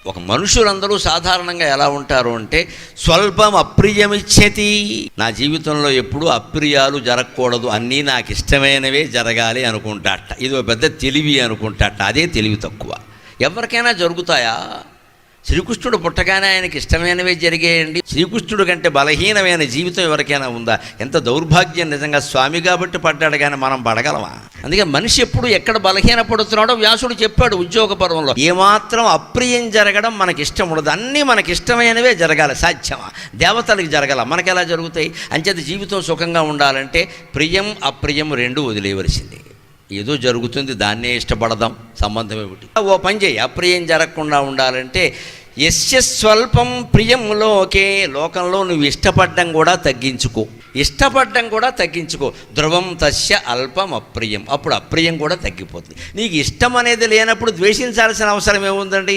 ఒక మనుషులందరూ సాధారణంగా ఎలా ఉంటారు అంటే స్వల్పం అప్రియమిచ్చతి. నా జీవితంలో ఎప్పుడూ అప్రియాలు జరగకూడదు, అన్నీ నాకు ఇష్టమైనవే జరగాలి అనుకుంటాట. ఇది ఒక పెద్ద తెలివి అనుకుంటాట. అదే తెలివి తక్కువ. ఎవరికైనా జరుగుతాయా? శ్రీకృష్ణుడు పుట్టగానే ఆయనకి ఇష్టమైనవే జరిగేయండి. శ్రీకృష్ణుడు కంటే బలహీనమైన జీవితం ఎవరికైనా ఉందా? ఎంత దౌర్భాగ్యం నిజంగా. స్వామి కాబట్టి పడ్డాడు కానీ మనం పడగలమా? అందుకే మనిషి ఎప్పుడు ఎక్కడ బలహీన పడుతున్నాడో వ్యాసుడు చెప్పాడు ఉద్యోగ పర్వంలో. ఏమాత్రం అప్రియం జరగడం మనకి ఇష్టం ఉండదు, అన్నీ మనకి ఇష్టమైనవే జరగాలి. సాధ్యమా? దేవతలకి జరగాల, మనకి ఎలా జరుగుతాయి? అంచేత జీవితం సుఖంగా ఉండాలంటే ప్రియం అప్రియం రెండూ వదిలేయవలసింది. ఏదో జరుగుతుంది, దాన్నే ఇష్టపడదాం, సంబంధం ఏమిటి? ఓ పని చేయి, అప్రియం జరగకుండా ఉండాలంటే యస్య స్వల్పం ప్రియం లోకే, లోకంలో నువ్వు ఇష్టపడడం కూడా తగ్గించుకో, ఇష్టపడడం కూడా తగ్గించుకో. ధ్రువం తస్య అల్పం అప్రియం, అప్పుడు అప్రియం కూడా తగ్గిపోతుంది. నీకు ఇష్టం అనేది లేనప్పుడు ద్వేషించాల్సిన అవసరం ఏముందండి?